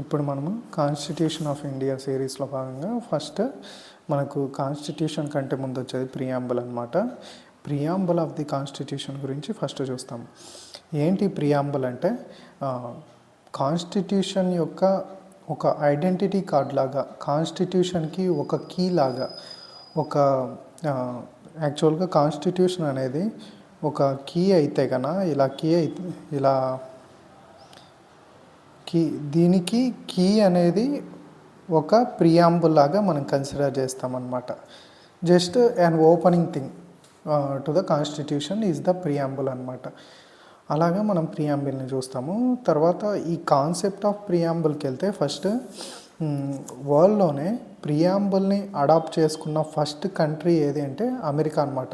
ఇప్పుడు మనము constitution of India సిరీస్లో భాగంగా ఫస్ట్ మనకు కాన్స్టిట్యూషన్ కంటే ముందు వచ్చేది ప్రియాంబుల్ అనమాట. ప్రియాంబుల్ ఆఫ్ ది కాన్స్టిట్యూషన్ గురించి ఫస్ట్ చూస్తాం. ఏంటి ప్రియాంబుల్ అంటే కాన్స్టిట్యూషన్ యొక్క ఒక ఐడెంటిటీ కార్డ్ లాగా, కాన్స్టిట్యూషన్కి ఒక కీ లాగా, ఒక యాక్చువల్గా కాన్స్టిట్యూషన్ అనేది ఒక కీ అయితే కన్నా ఇలా దీనికి కీ అనేది ఒక ప్రియాంబుల్ లాగా మనం కన్సిడర్ చేస్తామన్నమాట. Just an opening thing to the constitution is the preamble అనమాట. అలాగా మనం ప్రియాంబుల్ని చూస్తాము. తర్వాత ఈ కాన్సెప్ట్ ఆఫ్ ప్రియాంబుల్కి వెళ్తే ఫస్ట్ వరల్డ్లోనే ప్రియాంబుల్ని అడాప్ట్ చేసుకున్న ఫస్ట్ కంట్రీ ఏది అంటే అమెరికా అనమాట.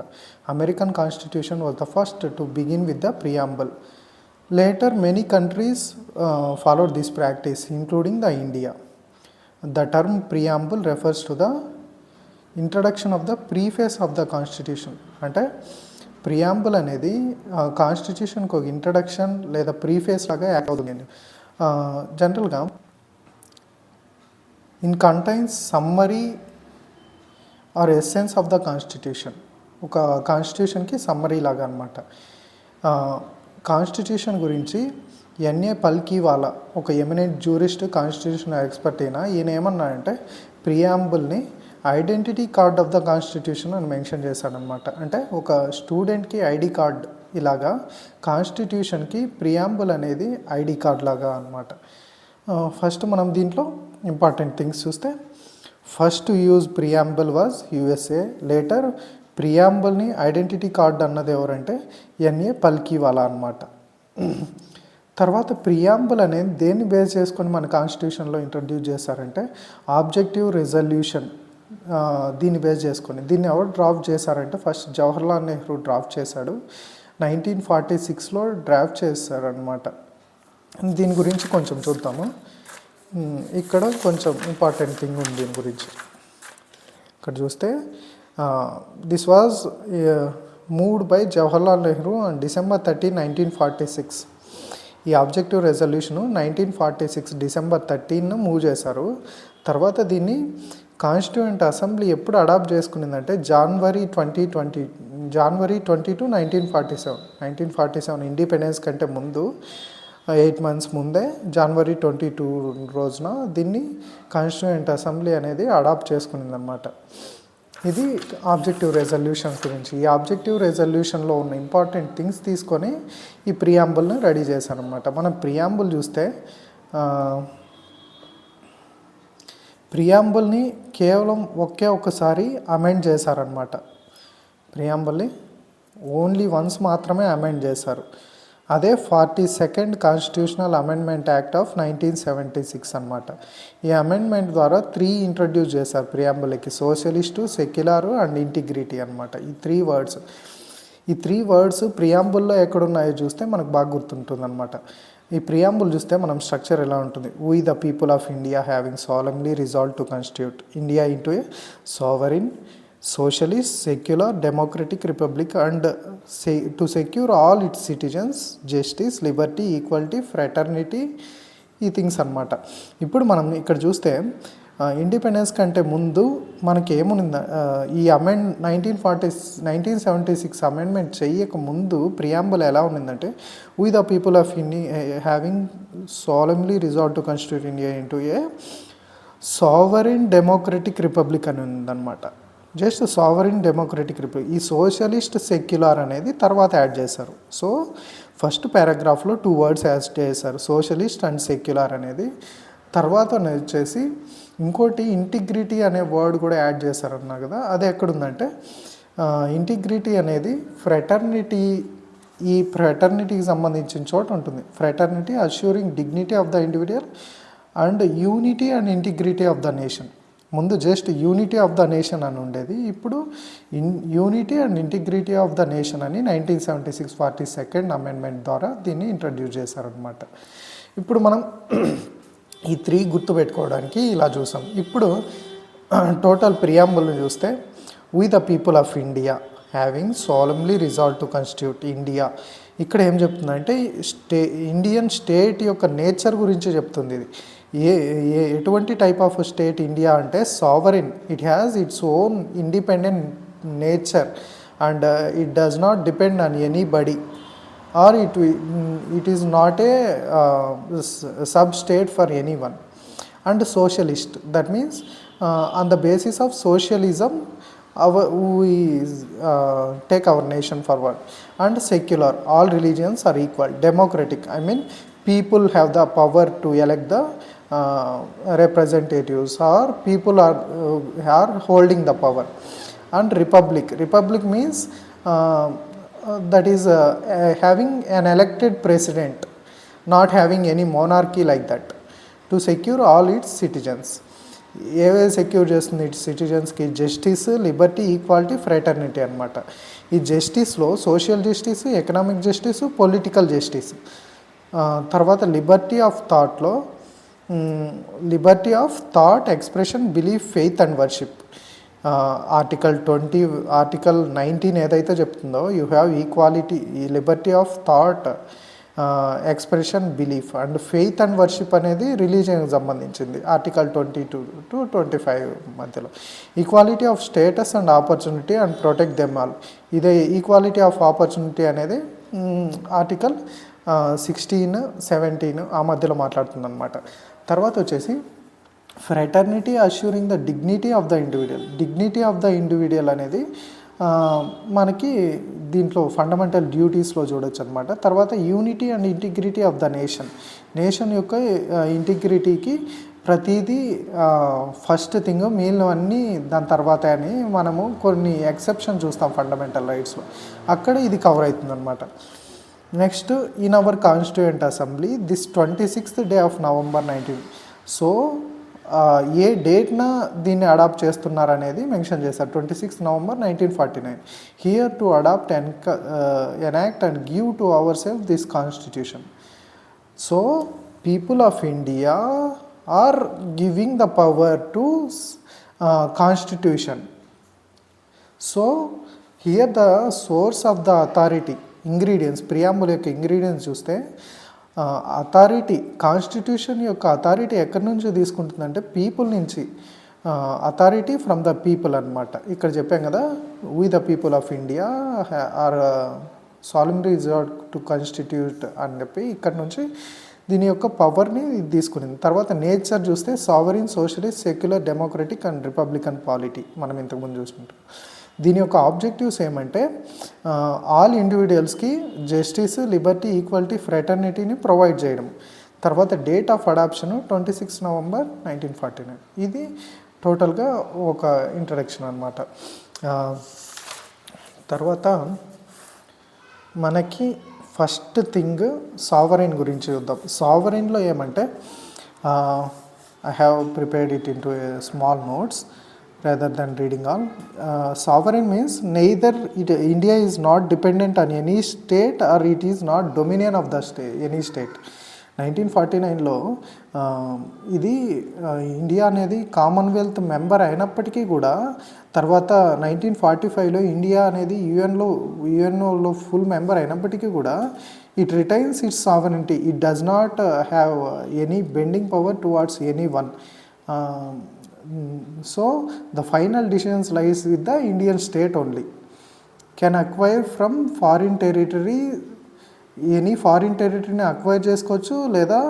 American constitution was the first to begin with the preamble. Later, many countries followed this practice, including the India. The term preamble refers to the introduction of the preface of the constitution. అంటే preamble అనేది కాన్స్టిట్యూషన్కి ఒక introduction లేదా preface లాగా act అవుతుంది. జనరల్గా in contains summary or essence of the constitution. ఒక కాన్స్టిట్యూషన్కి summary లాగా అనమాట. కాన్స్టిట్యూషన్ గురించి ఎన్ఏ పల్కీవాలా ఒక ఎమినెంట్ జ్యూరిస్ట్ కాన్స్టిట్యూషన్ ఎక్స్పర్ట్ అయినా ఈయన ఏమన్నాడంటే ప్రియాంబుల్ని identity card of the constitution అని మెన్షన్ చేశాడనమాట. అంటే ఒక స్టూడెంట్కి ఐడి కార్డ్ ఇలాగా కాన్స్టిట్యూషన్కి ప్రియాంబుల్ అనేది ఐడి కార్డ్ లాగా అనమాట. ఫస్ట్ మనం దీంట్లో ఇంపార్టెంట్ థింగ్స్ చూస్తే first use preamble was USA. Later ప్రియాంబుల్ని ఐడెంటిటీ కార్డ్ అన్నది ఎవరంటే ఎన్ఏ పల్కీవాలా అనమాట. తర్వాత ప్రియాంబుల్ అనేది దేన్ని బేస్ చేసుకొని మన కాన్స్టిట్యూషన్లో ఇంట్రడ్యూస్ చేశారంటే ఆబ్జెక్టివ్ రెజల్యూషన్. దీన్ని బేస్ చేసుకొని దీన్ని ఎవరు డ్రాఫ్ట్ చేశారంటే ఫస్ట్ జవహర్లాల్ నెహ్రూ డ్రాఫ్ట్ చేశాడు. 1946లో డ్రాఫ్ట్ చేశారనమాట. దీని గురించి కొంచెం చూద్దాము. ఇక్కడ కొంచెం ఇంపార్టెంట్ థింగ్ ఉంది దీని గురించి. ఇక్కడ చూస్తే this was moved by Jawaharlal Nehru on December 13, 1946. ఈ ఆబ్జెక్టివ్ రెజల్యూషను 1946 December 13 మూవ్ చేశారు. తర్వాత దీన్ని కాన్స్టిట్యూయెంట్ అసెంబ్లీ ఎప్పుడు అడాప్ట్ చేసుకునిందంటే January 22, 1947. 1947 ఇండిపెండెన్స్ కంటే ముందు 8 months ముందే January 22 రోజున దీన్ని కాన్స్టిట్యూయెంట్ అసెంబ్లీ అనేది అడాప్ట్ చేసుకునిందనమాట. ఇది ఆబ్జెక్టివ్ రెజల్యూషన్స్ గురించి. ఈ ఆబ్జెక్టివ్ రెజల్యూషన్లో ఉన్న ఇంపార్టెంట్ థింగ్స్ తీసుకొని ఈ ప్రియాంబుల్ని రెడీ చేశారనమాట. మనం ప్రియాంబుల్ చూస్తే ప్రియాంబుల్ని కేవలం ఒక్కసారి అమెండ్ చేశారనమాట. ప్రియాంబుల్ని ఓన్లీ వన్స్ మాత్రమే అమెండ్ చేశారు. అదే 42nd constitutional amendment act of 1976 అనమాట. ఈ అమెండ్మెంట్ ద్వారా 3 ఇంట్రడ్యూస్ చేశారు ప్రియాంబుల్కి: సోషలిస్టు, సెక్యులర్ అండ్ ఇంటిగ్రిటీ అనమాట. ఈ 3 వర్డ్స్ ప్రియాంబుల్లో ఎక్కడున్నాయో చూస్తే మనకు బాగా గుర్తుంటుంది అనమాట. ఈ ప్రియాంబుల్ చూస్తే మనం స్ట్రక్చర్ ఎలా ఉంటుంది: we the people of India having solemnly resolve to constitute India into a sovereign socialist, secular, democratic republic and to secure all its citizens justice, liberty, equality, fraternity, ఈ థింగ్స్ అనమాట. ఇప్పుడు మనం ఇక్కడ చూస్తే ఇండిపెండెన్స్ కంటే ముందు మనకి ఏముంది, ఈ 1976 అమెండ్మెంట్ చేయక ముందు ప్రియాంబుల్ ఎలా ఉండిందంటే we the people of India having solemnly resolve to constitute India into a sovereign democratic republic అని ఉందన్నమాట. Just sovereign democratic republic. ఈ సోషలిస్ట్, సెక్యులర్ అనేది తర్వాత యాడ్ చేశారు. సో ఫస్ట్ పారాగ్రాఫ్లో 2 words యాడ్ చేశారు, సోషలిస్ట్ అండ్ సెక్యులర్ అనేది. తర్వాత వచ్చేసి ఇంకోటి ఇంటిగ్రిటీ అనే వర్డ్ కూడా యాడ్ చేశారన్నా కదా, అది ఎక్కడుందంటే ఇంటిగ్రిటీ అనేది ఈ ఫ్రెటర్నిటీకి సంబంధించిన చోట ఉంటుంది. Fraternity assuring dignity of the individual and unity and integrity of the nation. ముందు just unity of the nation అని ఉండేది, ఇప్పుడు unity and integrity of the nation అని 1976 42nd అమెండ్మెంట్ ద్వారా దీన్ని ఇంట్రడ్యూస్ చేశారనమాట. ఇప్పుడు మనం ఈ 3 గుర్తుపెట్టుకోవడానికి ఇలా చూసాం. ఇప్పుడు టోటల్ ప్రియాంబుల్ని చూస్తే we the people of India having solemnly resolve to constitute India. ఇక్కడ ఏం చెప్తుందంటే ఇండియన్ స్టేట్ యొక్క నేచర్ గురించి చెప్తుంది. ఇది ఎటువంటి టైప్ ఆఫ్ స్టేట్ ఇండియా అంటే sovereign, it has its own independent nature and it does not depend on anybody or it is not a sub state for any one. And socialist, that means on the basis of socialism we take our nation forward. And secular, all religions are equal. Democratic, I mean people have the power to elect the representatives, or people are holding the power. And republic means that is having an elected president, not having any monarchy like that, to secure all its citizens. ఏవే secure చేస్తుంది it సిటిజన్స్కి? Justice, liberty, equality, fraternity అనమాట. ఈ జస్టిస్లో social justice, economic justice, political justice. తర్వాత liberty of థాట్లో liberty of thought, expression, belief, faith and worship. Article 19 ఏదైతే చెప్తుందో you have equality, liberty of thought, expression, belief and faith and worship అనేది రిలీజియన్కి సంబంధించింది ఆర్టికల్ 22 to 25 మధ్యలో. Equality of status and opportunity and protect them all, ఇదే equality of opportunity అనేది article 16, 17 ఆ మధ్యలో మాట్లాడుతుంది అనమాట. తర్వాత వచ్చేసి fraternity assuring the dignity of the individual. Dignity of the individual అనేది మనకి దీంట్లో ఫండమెంటల్ డ్యూటీస్లో చూడొచ్చు అనమాట. తర్వాత unity and integrity of the nation యొక్క ఇంటిగ్రిటీకి ప్రతిదీ ఫస్ట్ థింగ్, మిగిలినవన్నీ దాని తర్వాత అని మనము కొన్ని ఎక్సెప్షన్ చూస్తాం ఫండమెంటల్ రైట్స్లో, అక్కడ ఇది కవర్ అవుతుంది అనమాట. Next, in our constituent assembly this 26th day of November 19. So ఏ డేట్న దీన్ని అడాప్ట్ చేస్తున్నారనేది మెన్షన్ చేశారు. 26th November 1949. Here to adopt enact and give to our self this constitution. So people of India are giving the power to constitution. So here the source of the authority, ingredients, preamble యొక్క ingredients చూస్తే authority, constitution యొక్క authority ఎక్కడి నుంచి తీసుకుంటుందంటే people నుంచి. Authority from the people అనమాట. ఇక్కడ చెప్పాం కదా, we the people of India are solemnly reserve to constitute అని చెప్పి ఇక్కడ నుంచి దీని యొక్క పవర్ని తీసుకునింది. తర్వాత నేచర్ చూస్తే sovereign, socialist, secular, democratic and republican polity మనం ఇంతకుముందు చూసుకుంటాం. దీని యొక్క ఆబ్జెక్టివ్స్ ఏమంటే ఆల్ ఇండివిజువల్స్కి జస్టిస్, లిబర్టీ, ఈక్వాలిటీ, ఫ్రెటర్నిటీని ప్రొవైడ్ చేయడం. తర్వాత డేట్ ఆఫ్ అడాప్షన్ 26 November 1949. ఇది టోటల్గా ఒక ఇంట్రడక్షన్ అనమాట. తర్వాత మనకి ఫస్ట్ థింగ్ సావరిన్ గురించి చూద్దాం. సావరిన్లో ఏమంటే I have prepared it into small notes rather than reading all. Sovereign means neither India is not dependent on any state or it is not dominion of the state, any state. 1949లో ఇది India అనేది Commonwealth member అయినప్పటికీ కూడా, తర్వాత 1945లో India అనేది యుఎన్ఓలో full member అయినప్పటికీ కూడా it retains it's sovereignty. It does not have any bending power towards any one. So the final decisions lies with the Indian state only. Can acquire from foreign territory, any foreign టెరిటరీని acquire చేసుకోవచ్చు, లేదా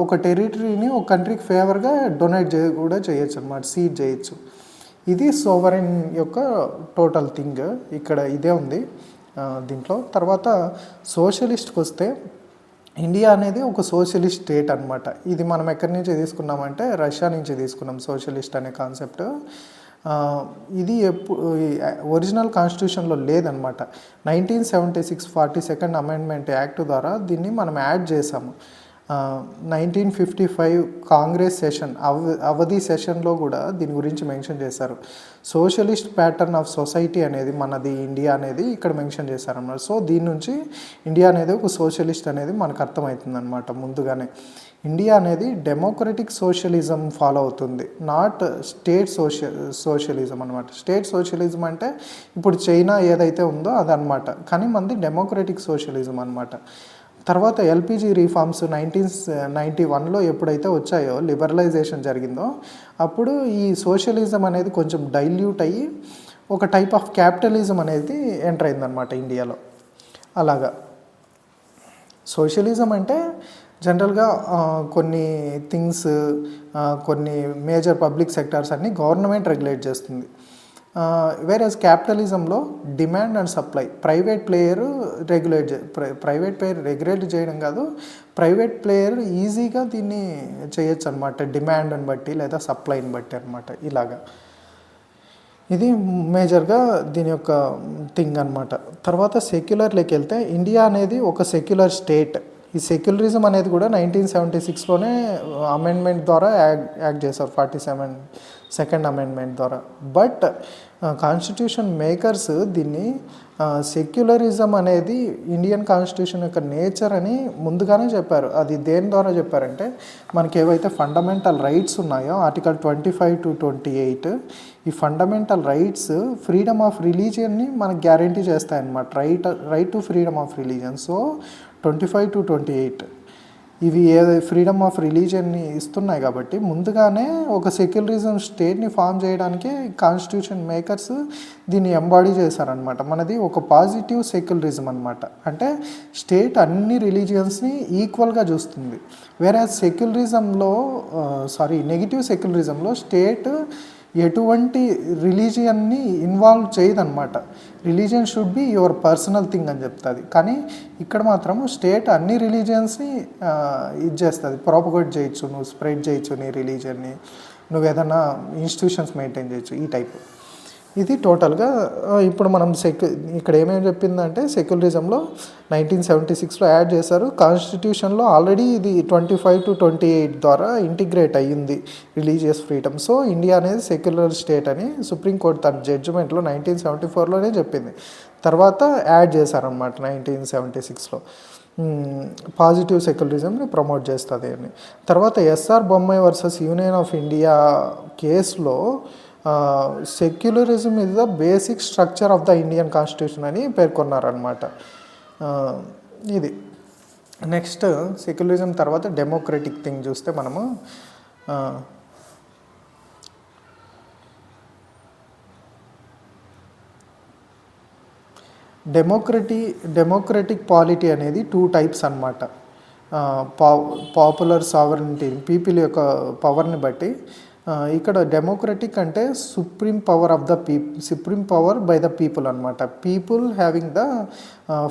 ఒక టెరిటరీని ఒక కంట్రీకి ఫేవర్గా donate కూడా చేయొచ్చు అనమాట, సీడ్ చేయొచ్చు. ఇది సోవరెన్ యొక్క టోటల్ థింగ్, ఇక్కడ ఇదే ఉంది దీంట్లో. తర్వాత సోషలిస్ట్కి వస్తే ఇండియా అనేది ఒక సోషలిస్ట్ స్టేట్ అనమాట. ఇది మనం ఎక్కడి నుంచి తీసుకున్నామంటే రష్యా నుంచి తీసుకున్నాం సోషలిస్ట్ అనే కాన్సెప్ట్. ఇది ఒరిజినల్ కాన్స్టిట్యూషన్లో లేదనమాట. 1976 42nd అమెండ్మెంట్ యాక్ట్ ద్వారా దీన్ని మనం యాడ్ చేసాము. 1955 కాంగ్రెస్ సెషన్ అవధి సెషన్లో కూడా దీని గురించి మెన్షన్ చేశారు. సోషలిస్ట్ ప్యాటర్న్ ఆఫ్ సొసైటీ అనేది మనది ఇండియా అనేది ఇక్కడ మెన్షన్ చేశారన్నమాట. సో దీని నుంచి ఇండియా అనేది ఒక సోషలిస్ట్ అనేది మనకు అర్థమవుతుంది అనమాట. ముందుగానే ఇండియా అనేది డెమోక్రటిక్ సోషలిజం ఫాలో అవుతుంది, నాట్ స్టేట్ సోషలిజం అనమాట. స్టేట్ సోషలిజం అంటే ఇప్పుడు చైనా ఏదైతే ఉందో అదనమాట, కానీ మనది డెమోక్రటిక్ సోషలిజం అనమాట. తర్వాత ఎల్పిజి రీఫార్మ్స్ 1991లో ఎప్పుడైతే వచ్చాయో, లిబరలైజేషన్ జరిగిందో, అప్పుడు ఈ సోషలిజం అనేది కొంచెం డైల్యూట్ అయ్యి ఒక టైప్ ఆఫ్ క్యాపిటలిజం అనేది ఎంటర్ అయిందనమాట ఇండియాలో. అలాగా సోషలిజం అంటే జనరల్గా కొన్ని థింగ్స్, కొన్ని మేజర్ పబ్లిక్ సెక్టార్స్ అన్నీ గవర్నమెంట్ రెగ్యులేట్ చేస్తుంది. వేరేస్ క్యాపిటలిజంలో demand and supply, private player regulate చేయడం కాదు, ప్రైవేట్ ప్లేయర్ ఈజీగా దీన్ని చేయొచ్చు అనమాట, డిమాండ్ని బట్టి లేదా సప్లైని బట్టి అనమాట. ఇలాగా ఇది మేజర్గా దీని యొక్క థింగ్ అనమాట. తర్వాత సెక్యులర్లోకి వెళ్తే, ఇండియా అనేది ఒక సెక్యులర్ స్టేట్. ఈ సెక్యులరిజం అనేది కూడా 1976లోనే అమెండ్మెంట్ ద్వారా యాక్ట్ చేశారు, 47 సెకండ్ అమెండ్మెంట్ ద్వారా. బట్ కాన్స్టిట్యూషన్ మేకర్స్ దీన్ని సెక్యులరిజం అనేది ఇండియన్ కాన్స్టిట్యూషన్ యొక్క నేచర్ అని ముందుగానే చెప్పారు. అది దేని ద్వారా చెప్పారంటే, మనకి ఏవైతే ఫండమెంటల్ రైట్స్ ఉన్నాయో ఆర్టికల్ 25 to 28, ఈ ఫండమెంటల్ రైట్స్ ఫ్రీడమ్ ఆఫ్ రిలీజియన్ని మనకు గ్యారంటీ చేస్తాయన్నమాట. Right to freedom of religion. So 25 to 28 ఇవి ఫ్రీడమ్ ఆఫ్ రిలీజియన్ని ఇస్తున్నాయి కాబట్టి ముందుగానే ఒక సెక్యులరిజం స్టేట్ని ఫామ్ చేయడానికి కాన్స్టిట్యూషన్ మేకర్స్ దీన్ని ఎంబాడీ చేశారనమాట. మనది ఒక పాజిటివ్ సెక్యులరిజం అనమాట. అంటే స్టేట్ అన్ని రిలీజియన్స్ని ఈక్వల్గా చూస్తుంది. వేరే నెగిటివ్ సెక్యులరిజంలో స్టేట్ ఎటువంటి రిలీజియన్ని ఇన్వాల్వ్ చేయదన్నమాట. Religion should be your personal thing అని చెప్తుంది. కానీ ఇక్కడ మాత్రం స్టేట్ అన్ని రిలీజియన్స్ని ఇది చేస్తుంది, ప్రాపగేట్ చేయొచ్చు, నువ్వు స్ప్రెడ్ చేయొచ్చు నీ రిలీజియన్ని, నువ్వు ఏదైనా ఇన్స్టిట్యూషన్స్ మెయింటైన్ చేయొచ్చు, ఈ టైప్. ఇది టోటల్గా ఇప్పుడు మనం ఇక్కడ ఏమేమి చెప్పిందంటే, సెక్యులరిజంలో 1976లో యాడ్ చేశారు. కాన్స్టిట్యూషన్లో ఆల్రెడీ ఇది 25 to 28 ద్వారా ఇంటిగ్రేట్ అయ్యింది రిలీజియస్ ఫ్రీడమ్. సో ఇండియా అనేది సెక్యులర్ స్టేట్ అని సుప్రీంకోర్టు తన జడ్జిమెంట్లో 1974లోనే చెప్పింది. తర్వాత యాడ్ చేశారనమాట 1976లో, పాజిటివ్ సెక్యులరిజంని ప్రమోట్ చేస్తుంది అని. తర్వాత S R Bommai versus union of India కేసులో secularism is the basic structure of the Indian constitution అని పేర్కొన్నారనమాట. ఇది నెక్స్ట్ సెక్యులరిజం తర్వాత డెమోక్రటిక్ థింగ్ చూస్తే మనము డెమోక్రటిక్ పాలిటీ అనేది 2 టైప్స్ అనమాట. పాపులర్ సావరెనిటీ, పీపుల్ యొక్క పవర్ని బట్టి. ఇక్కడ డెమోక్రటిక్ అంటే supreme power by the people అనమాట. People having the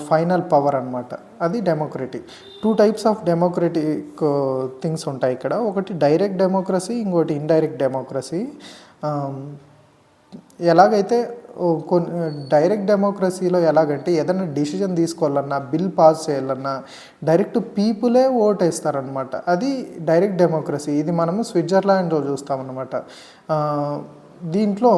final power అనమాట, అది democratic. 2 types of democratic things ఉంటాయి ఇక్కడ. ఒకటి డైరెక్ట్ డెమోక్రసీ, ఇంకోటి ఇండైరెక్ట్ డెమోక్రసీ. ఎలాగైతే డైరెక్ట్ డెమోక్రసీలో ఎలాగంటే ఏదైనా డిసిజన్ తీసుకోవాలన్నా, బిల్ పాస్ చేయాలన్నా డైరెక్ట్ పీపులే ఓట్ వేస్తారనమాట. అది డైరెక్ట్ డెమోక్రసీ. ఇది మనము స్విట్జర్లాండ్లో చూస్తామన్నమాట. దీంట్లో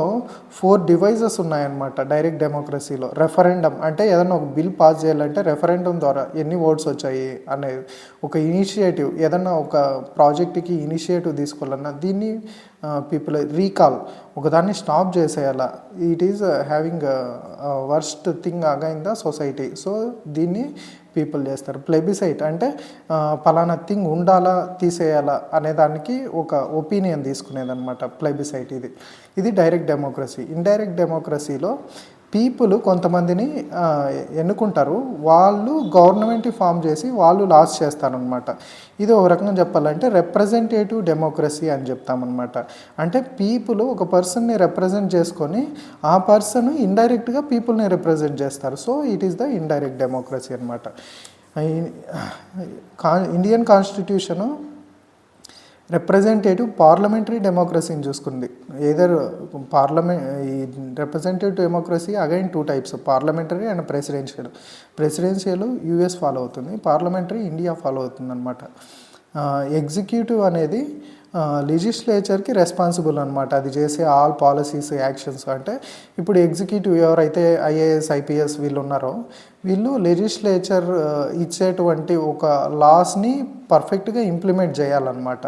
4 డివైజెస్ ఉన్నాయన్నమాట డైరెక్ట్ డెమోక్రసీలో. రెఫరెండం అంటే ఏదైనా ఒక బిల్ పాస్ చేయాలంటే రెఫరెండం ద్వారా ఎన్ని ఓట్స్ వచ్చాయి అనేది. ఒక ఇనిషియేటివ్, ఏదన్నా ఒక ప్రాజెక్ట్కి ఇనిషియేటివ్ తీసుకోవాలన్నా దీన్ని పీపుల్. రీకాల్, ఒకదాన్ని స్టాప్ చేసేయాలా, it is having worst thing again the society, so దీన్ని పీపుల్ చేస్తారు. ప్లెబిసైట్ అంటే పలానా థింగ్ ఉండాలా తీసేయాలా అనే దానికి ఒక ఒపీనియన్ తీసుకునేదన్నమాట ప్లెబిసైట్. ఇది డైరెక్ట్ డెమోక్రసీ. ఇండైరెక్ట్ డెమోక్రసీలో పీపుల్ కొంతమందిని ఎన్నుకుంటారు, వాళ్ళు గవర్నమెంట్ ఫామ్ చేసి వాళ్ళు లాస్ చేస్తారనమాట. ఇది ఒక రకంగా చెప్పాలంటే రిప్రజెంటేటివ్ డెమోక్రసీ అని చెప్తామన్నమాట. అంటే పీపుల్ ఒక పర్సన్ని రిప్రజెంట్ చేసుకొని ఆ పర్సన్ ఇండైరెక్ట్గా పీపుల్ని రిప్రజెంట్ చేస్తారు. So it is the indirect democracy అనమాట. ఇండియన్ కాన్స్టిట్యూషను రిప్రజెంటేటివ్ పార్లమెంటరీ డెమోక్రసీని చూసుకుంది. ఈ representative democracy again 2 types, parliamentary and presidential. Presidential US follow అవుతుంది, పార్లమెంటరీ ఇండియా ఫాలో అవుతుంది అనమాట. ఎగ్జిక్యూటివ్ అనేది లెజిస్లేచర్కి రెస్పాన్సిబుల్ అనమాట, అది చేసే ఆల్ పాలసీస్, యాక్షన్స్. అంటే ఇప్పుడు ఎగ్జిక్యూటివ్ ఎవరైతే ఐఏఎస్, ఐపీఎస్ వీళ్ళు ఉన్నారో వీళ్ళు లెజిస్లేచర్ ఇచ్చేటువంటి ఒక లాస్ని పర్ఫెక్ట్గా ఇంప్లిమెంట్ చేయాలన్నమాట.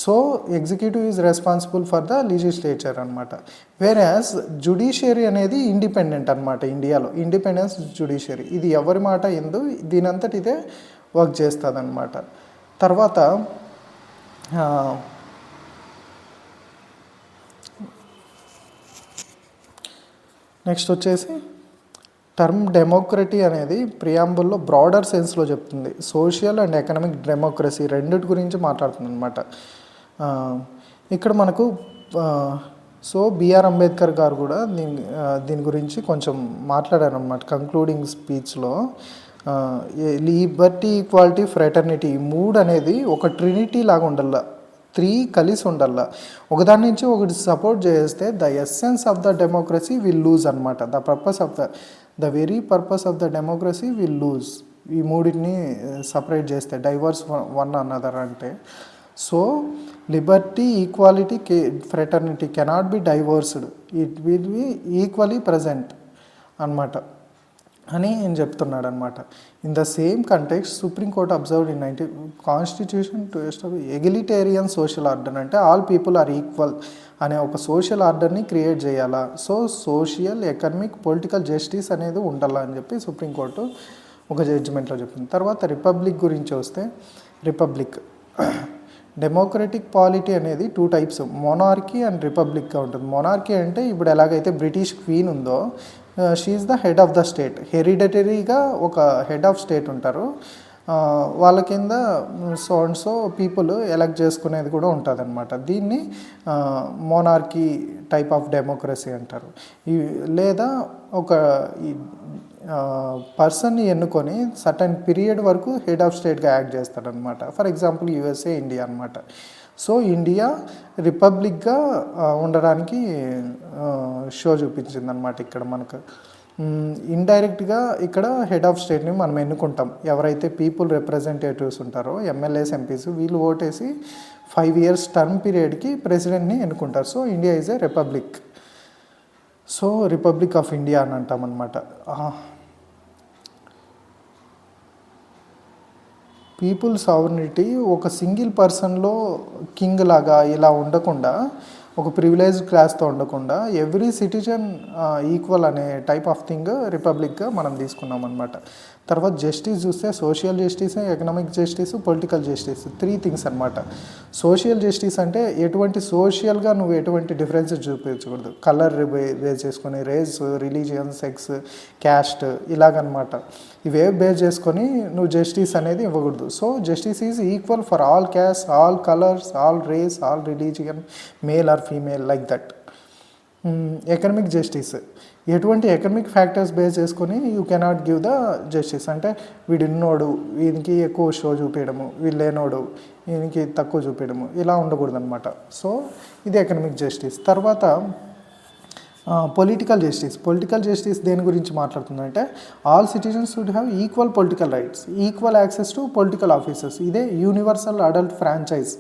So executive is responsible for the legislature అనమాట. వేరాస్ జుడిషియరీ అనేది ఇండిపెండెంట్ అనమాట. ఇండియాలో ఇండిపెండెన్స్ జుడిషియరీ, ఇది ఎవరి మాట ఎందు దీనంతటి ఇదే వర్క్ చేస్తుంది అనమాట. తర్వాత నెక్స్ట్ వచ్చేసి టర్మ్ డెమోక్రటీ అనేది ప్రియాంబుల్లో బ్రాడర్ సెన్స్లో చెప్తుంది. సోషల్ అండ్ ఎకనామిక్ డెమోక్రసీ రెండిటి గురించి మాట్లాడుతుంది అనమాట. ఇక్కడ మనకు సో బిఆర్ అంబేద్కర్ గారు కూడా దీని గురించి కొంచెం మాట్లాడారు అనమాట కంక్లూడింగ్ స్పీచ్లో. లిబర్టీ, ఈక్వాలిటీ, ఫ్రెటర్నిటీ ఈ మూడు అనేది ఒక ట్రినిటీ లాగా ఉండాల, 3 కలిసి ఉండాల. ఒకదాని నుంచి ఒకటి సపోర్ట్ చేస్తే the essence of the democracy will lose అనమాట. The very purpose of the democracy will lose. ఈ మూడింటిని సపరేట్ చేస్తే డైవర్స్ వన్ అనదర్ అంటే. So liberty, equality, fraternity cannot be divorced, it will be equally present అనమాట అని నేను చెప్తున్నాడు అనమాట. In the same context supreme court observed in constitution to establish egalitarian social order అంటే ఆల్ పీపుల్ ఆర్ ఈక్వల్ అనే ఒక social ఆర్డర్ని create చేయాలా. So social, economic, political justice అనేది ఉండాలా అని చెప్పి సుప్రీంకోర్టు ఒక జడ్జిమెంట్లో చెప్పింది. తర్వాత రిపబ్లిక్ గురించి వస్తే, రిపబ్లిక్ డెమోక్రటిక్ పాలిటీ అనేది 2 టైప్స్, మొనార్కీ అండ్ రిపబ్లిక్గా ఉంటుంది. మొనార్కీ అంటే ఇప్పుడు ఎలాగైతే బ్రిటిష్ క్వీన్ ఉందో she is the head of the state, హెరిడిటరీగా ఒక హెడ్ ఆఫ్ స్టేట్ ఉంటారు, వాళ్ళ కింద so and so people elect చేసుకునేది కూడా ఉంటుంది అనమాట. దీన్ని మోనార్కీ టైప్ ఆఫ్ డెమోక్రసీ అంటారు. లేదా ఒక పర్సన్ని ఎన్నుకొని సర్టన్ పీరియడ్ వరకు హెడ్ ఆఫ్ స్టేట్గా యాక్ట్ చేస్తాడనమాట. ఫర్ ఎగ్జాంపుల్ యూఎస్ఏ, ఇండియా అనమాట. సో ఇండియా రిపబ్లిక్గా ఉండడానికి షో చూపించింది అనమాట. ఇక్కడ మనకు ఇండైరెక్ట్గా ఇక్కడ హెడ్ ఆఫ్ స్టేట్ని మనం ఎన్నుకుంటాం. ఎవరైతే పీపుల్ రిప్రజెంటేటివ్స్ ఉంటారో ఎమ్మెల్యేస్, ఎంపీస్, వీళ్ళు ఓటేసి 5 years టర్మ్ పీరియడ్కి ప్రెసిడెంట్ని ఎన్నుకుంటారు. So India is a republic. So republic of India అని అంటాం అనమాట. పీపుల్ సావర్నిటీ ఒక సింగిల్ పర్సన్లో కింగ్ లాగా ఇలా ఉండకుండా, ఒక ప్రివిలేజ్ క్లాస్తో ఉండకుండా ఎవ్రీ సిటిజన్ ఈక్వల్ అనే టైప్ ఆఫ్ థింగ్ రిపబ్లిక్గా మనం తీసుకున్నాం అనమాట. తర్వాత జస్టిస్ చూస్తే social justice, economic justice, political justice 3 things అనమాట. సోషల్ జస్టిస్ అంటే ఎటువంటి సోషల్గా నువ్వు ఎటువంటి డిఫరెన్సెస్ చూపించకూడదు. కలర్ బేస్ చేసుకొని, రేస్, రిలీజియన్, సెక్స్, క్యాస్ట్ ఇలాగనమాట. ఇవే బేస్ చేసుకొని నువ్వు జస్టిస్ అనేది ఇవ్వకూడదు. So justice is equal for all caste, all colours, all race, all religion, male or female, like that. Economic justice ఎటువంటి ఎకనామిక్ ఫ్యాక్టర్స్ బేస్ చేసుకొని you cannot give the justice. అంటే వీడిన్నోడు వీనికి ఎక్కువ షో చూపించడము, వీళ్ళు లేనోడు వీనికి తక్కువ చూపించడము, ఇలా ఉండకూడదు అనమాట. సో ఇది ఎకనామిక్ జస్టిస్. తర్వాత పొలిటికల్ జస్టిస్ దేని గురించి మాట్లాడుతుందంటే all citizens should have equal political rights, equal access to political officers. ఇదే universal adult franchise.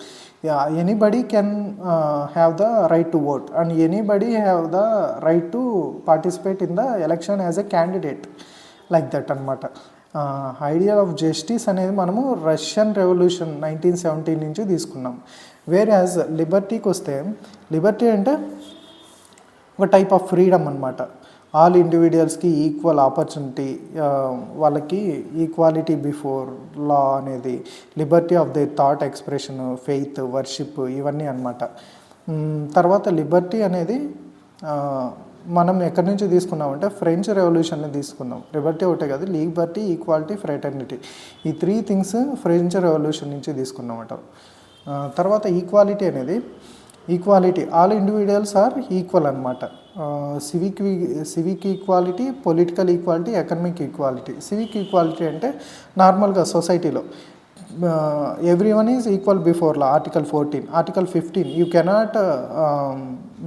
Anybody can have the right to vote and anybody have the right to participate in the election as a candidate, like that అనమాట. Idea of justice అనేది మనము Russian revolution 1917 నుంచి తీసుకున్నాం. Where as లిబర్టీకి వస్తే, Liberty అంటే ఒక type of freedom అనమాట. All ఇండివిజువల్స్కి equal opportunity, వాళ్ళకి ఈక్వాలిటీ బిఫోర్ లా అనేది, Liberty of the thought expression, faith, worship, ఇవన్నీ అనమాట. తర్వాత లిబర్టీ అనేది మనం ఎక్కడి నుంచి తీసుకున్నామంటే ఫ్రెంచ్ రెవల్యూషన్ని తీసుకున్నాం. లిబర్టీ ఒకటే కాదు, లిబర్టీ, ఈక్వాలిటీ, ఫ్రెటర్నిటీ ఈ 3 things ఫ్రెంచ్ రెవల్యూషన్ నుంచి తీసుకున్నామట. తర్వాత ఈక్వాలిటీ అనేది, equality all individuals are equal అనమాట. Civic equality, political equality, economic equality. Civic equality అంటే నార్మల్గా సొసైటీలో every one is equal before law, article 14. Article 15 you cannot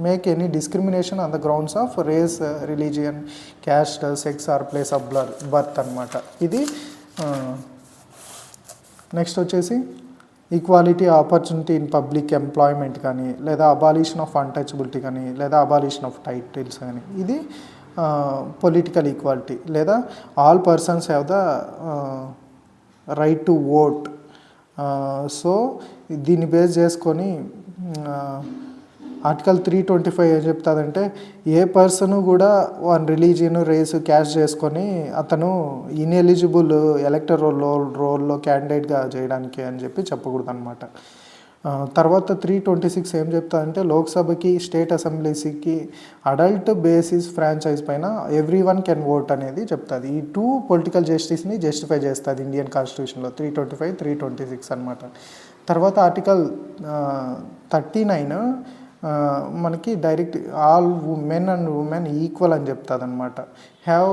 make any discrimination on the grounds of race, religion, caste, sex or place of birth అనమాట. ఇది next వచ్చేసి equality opportunity in public employment కానీ, లేదా abolition of untouchability కానీ, లేదా abolition of titles కానీ. ఇది political equality. లేదా all persons have the right to vote. So దీన్ని బేస్ చేసుకొని ఆర్టికల్ 325 ఏం చెప్తుందంటే ఏ పర్సన్ కూడా వన్ రిలీజియన్ రేస్ క్యాస్ట్ చేసుకొని అతను ఇన్ఎలిజిబుల్ ఎలక్టర్ రోల్లో క్యాండిడేట్గా చేయడానికి అని చెప్పి చెప్పకూడదు అనమాట. తర్వాత 326 ఏం చెప్తాదంటే లోక్సభకి స్టేట్ అసెంబ్లీస్కి అడల్ట్ బేసిస్ ఫ్రాంచైజ్ పైన ఎవ్రీ వన్ కెన్ ఓట్ అనేది చెప్తుంది. ఈ 2 పొలిటికల్ జస్టిస్ని జస్టిఫై చేస్తుంది ఇండియన్ కాన్స్టిట్యూషన్లో 325, 326 అనమాట. తర్వాత ఆర్టికల్ 39 మనకి direct all men and women equal అని చెప్తుంది అనమాట. Have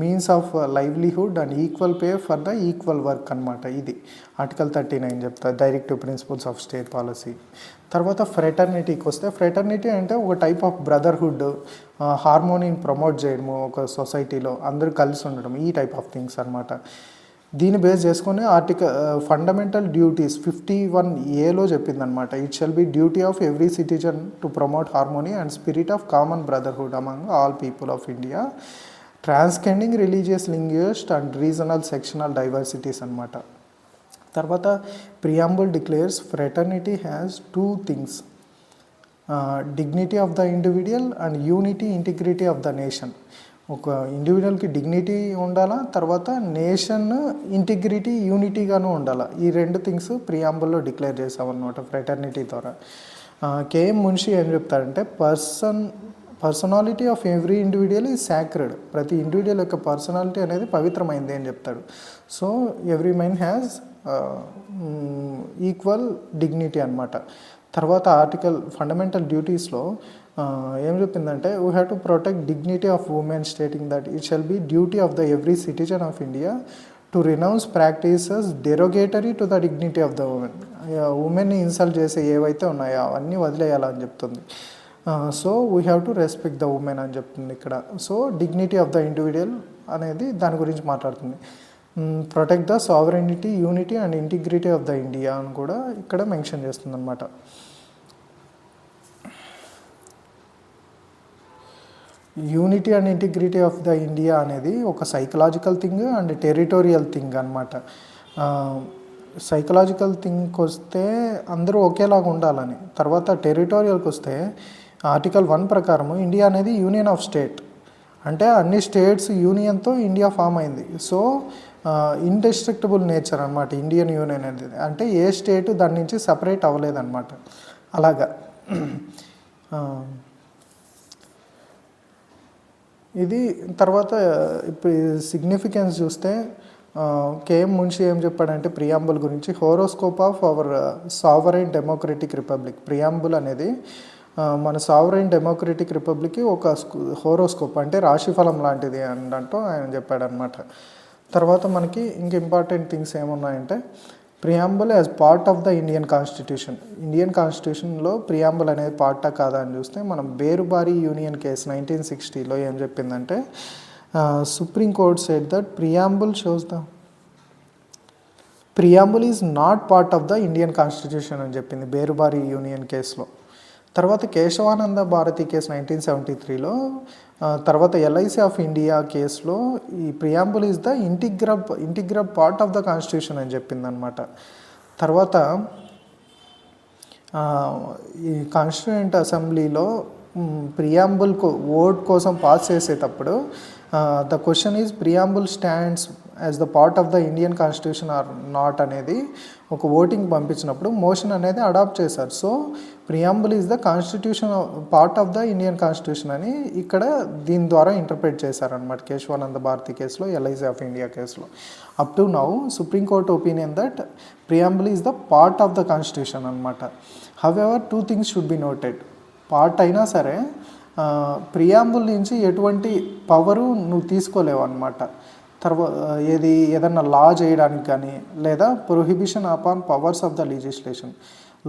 means of livelihood and equal pay for the equal work అనమాట. ఇది ఆర్టికల్ 39 చెప్తుంది directive principles of state policy. తర్వాత ఫ్రెటర్నిటీకి వస్తే ఫ్రెటర్నిటీ అంటే ఒక టైప్ ఆఫ్ బ్రదర్హుడ్, హార్మోనీని ప్రమోట్ చేయడము ఒక సొసైటీలో అందరూ కలిసి ఉండడం, ఈ టైప్ ఆఫ్ థింగ్స్ అనమాట. దీన్ని బేస్ చేసుకొని ఆర్టికల్ ఫండమెంటల్ డ్యూటీస్ 51A చెప్పిందనమాట. It shall be duty of every citizen to promote harmony and spirit of common brotherhood among all people of India, transcending religious linguist and regional sectional diversities అనమాట. తర్వాత preamble declares fraternity has 2 things, dignity of the individual and unity integrity of the nation. ఒక ఇండివిజువల్కి dignity ఉండాలా, తర్వాత nation integrity యూనిటీగాను ఉండాలా. ఈ 2 things ప్రియాంబుల్లో declare చేసామన్నమాట ఫ్రెటర్నిటీ ద్వారా. కేఎం మున్షి ఏం చెప్తారంటే personality of every individual is sacred. ప్రతి ఇండివిజువల్ యొక్క పర్సనాలిటీ అనేది పవిత్రమైంది అని చెప్తాడు. So every man has equal dignity అనమాట. తర్వాత ఆర్టికల్ ఫండమెంటల్ డ్యూటీస్లో ఏం చెప్పిందంటే we have to protect dignity of women, stating that it shall be duty of the every citizen of India to renounce practices derogatory to the dignity of the women. ఉమెన్ని insult చేసే ఏవైతే ఉన్నాయో అవన్నీ వదిలేయాలని చెప్తుంది. So we have to respect the women అని చెప్తుంది ఇక్కడ. So dignity of the individual అనేది దాని గురించి మాట్లాడుతుంది. Protect the sovereignty, unity and integrity of the India అని కూడా ఇక్కడ మెన్షన్ చేస్తుంది అనమాట. Unity and integrity of the India అనేది ఒక psychological thing and territorial thing అనమాట. సైకలాజికల్ థింగ్కి వస్తే అందరూ ఒకేలాగా ఉండాలని, తర్వాత టెరిటోరియల్కి వస్తే ఆర్టికల్ 1 ప్రకారము ఇండియా అనేది యూనియన్ ఆఫ్ స్టేట్, అంటే అన్ని స్టేట్స్ యూనియన్తో ఇండియా ఫామ్ అయింది. సో ఇండెస్ట్రక్టబుల్ నేచర్ అనమాట ఇండియన్ యూనియన్ అనేది, అంటే ఏ స్టేటు దాని నుంచి సపరేట్ అవ్వలేదన్నమాట. అలాగా ఇది. తర్వాత ఇప్పుడు సిగ్నిఫికెన్స్ చూస్తే కేఎం మున్షి ఏం చెప్పాడంటే ప్రియాంబుల్ గురించి, horoscope of our sovereign democratic republic. Preamble అనేది మన సావరైన్ డెమోక్రటిక్ రిపబ్లిక్కి ఒక హోరోస్కోప్, అంటే రాశిఫలం లాంటిది అన్నట్టు ఆయన చెప్పాడనమాట. తర్వాత మనకి ఇంక ఇంపార్టెంట్ థింగ్స్ ఏమున్నాయంటే preamble as part of the Indian constitution. Indian కాన్స్టిట్యూషన్లో ప్రియాంబుల్ అనేది పార్టా కాదా అని చూస్తే మనం బేరుబారి యూనియన్ కేసు 1960లో ఏం చెప్పిందంటే supreme court said that preamble shows the preamble is not part of the Indian constitution అని చెప్పింది బేరుబారి యూనియన్ కేసులో. తర్వాత కేశవానంద భారతి కేసు 1973లో, తర్వాత ఎల్ఐసి ఆఫ్ ఇండియా కేసులో ఈ preamble is the integral part of the constitution అని చెప్పిందనమాట. తర్వాత ఈ కాన్స్టిట్యూయెంట్ అసెంబ్లీలో ప్రియాంబుల్ ఓట్ కోసం పాస్ చేసేటప్పుడు the question is preamble stands as the part of the Indian constitution are not అనేది ఒక ఓటింగ్ పంపించినప్పుడు మోషన్ అనేది అడాప్ట్ చేశారు. So preamble is the constitution part of the Indian constitution అని ఇక్కడ దీని ద్వారా ఇంటర్ప్రిట్ చేశారనమాట కేశవానంద భారతి కేసులో, ఎల్ఐసి ఆఫ్ ఇండియా కేసులో. Up to now supreme court opinion that preamble is the part of the constitution అనమాట. However 2 things should be noted. Part అయినా సరే ప్రియాంబుల్ నుంచి ఎటువంటి పవరు నువ్వు తీసుకోలేవు అనమాట. ఏదన్నా లా చేయడానికి కానీ లేదా prohibition upon powers of the legislation,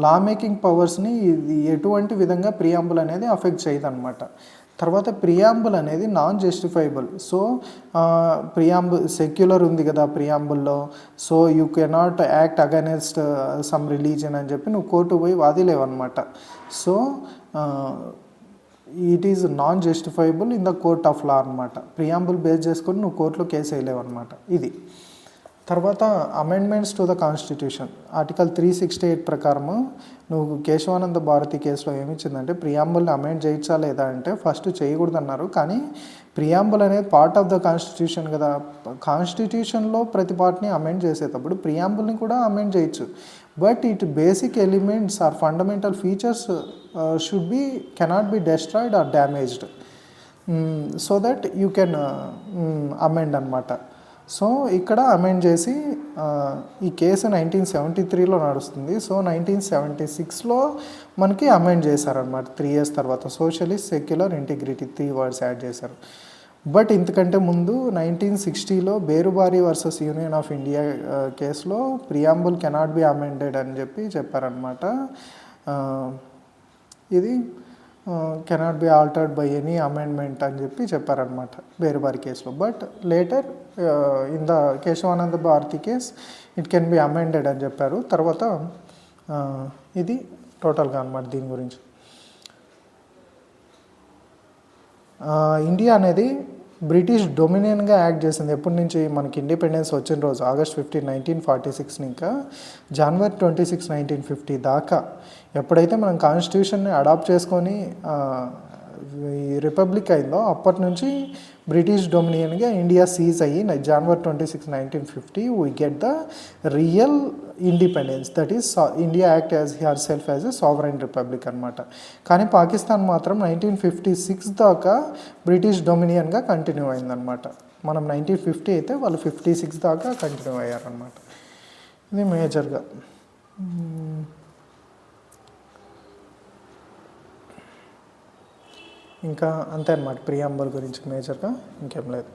law making పవర్స్ని ఇది ఎటువంటి విధంగా ప్రియాంబుల్ అనేది అఫెక్ట్ చేయదన్నమాట. తర్వాత ప్రియాంబుల్ అనేది non justifiable. So preamble secular ఉంది కదా ప్రియాంబుల్లో, so you cannot act against some religion అని చెప్పి నువ్వు కోర్టు పోయి వాదిలేవన్నమాట. So it is non justifiable in the court of law అనమాట. ప్రియాంబుల్ బేస్ చేసుకొని నువ్వు కోర్టులో కేసు వేయలేవు అనమాట. ఇది తర్వాత amendments to the constitution article 368 ప్రకారము నువ్వు కేశవానంద భారతి కేసులో ఏమిచ్చిందంటే ప్రియాంబుల్ని అమెండ్ చేయొచ్చా లేదా అంటే ఫస్ట్ చేయకూడదు అన్నారు. కానీ ప్రియాంబుల్ అనేది పార్ట్ ఆఫ్ ద కాన్స్టిట్యూషన్ కదా, కాన్స్టిట్యూషన్లో ప్రతి పార్ట్ని అమెండ్ చేసేటప్పుడు ప్రియాంబుల్ని కూడా అమెండ్ చేయొచ్చు. But it basic elements or fundamental features should be cannot be destroyed or damaged so that you can amend అనమాట. సో ఇక్కడ అమెండ్ చేసి ఈ కేసు 1973లో నడుస్తుంది. సో 1976లో మనకి అమెండ్ చేశారనమాట 3 years తర్వాత. Socialist, secular, integrity 3 words add చేశారు. బట్ ఇంతకంటే ముందు 1960లో Berubari versus union of India కేసులో ప్రియాంబుల్ కెనాట్ బి అమెండెడ్ అని చెప్పి చెప్పారనమాట. ఇది cannot be altered by any amendment అని చెప్పి చెప్పారనమాట బేరుబారి కేసులో. But later in the Kesavananda Bharati case it can be amended అని చెప్పారు. తర్వాత ఇది టోటల్గా అనమాట దీని గురించి. ఇండియా అనేది బ్రిటిష్ డొమినియన్గా యాక్ట్ చేసింది ఎప్పటి నుంచి మనకి ఇండిపెండెన్స్ వచ్చిన రోజు August 15, 1946 ఇంకా January 26, 1950 దాకా ఎప్పుడైతే మనం కాన్స్టిట్యూషన్ని అడాప్ట్ చేసుకొని ఈ రిపబ్లిక్ అయిందో అప్పటి నుంచి బ్రిటిష్ డొమినియన్గా ఇండియా సీజ్ అయ్యి January 26, 1950 we get the real independence, that is India act as her self as a sovereign republic అనమాట. కానీ పాకిస్తాన్ మాత్రం 1956 దాకా బ్రిటిష్ డొమినియన్గా కంటిన్యూ అయిందనమాట. మనం 1950 అయితే వాళ్ళు 56 దాకా కంటిన్యూ అయ్యారనమాట. ఇది మేజర్గా. ఇంకా అంతే అన్నమాట ప్రియాంబుల్ గురించి మేజర్గా, ఇంకేం లేదు.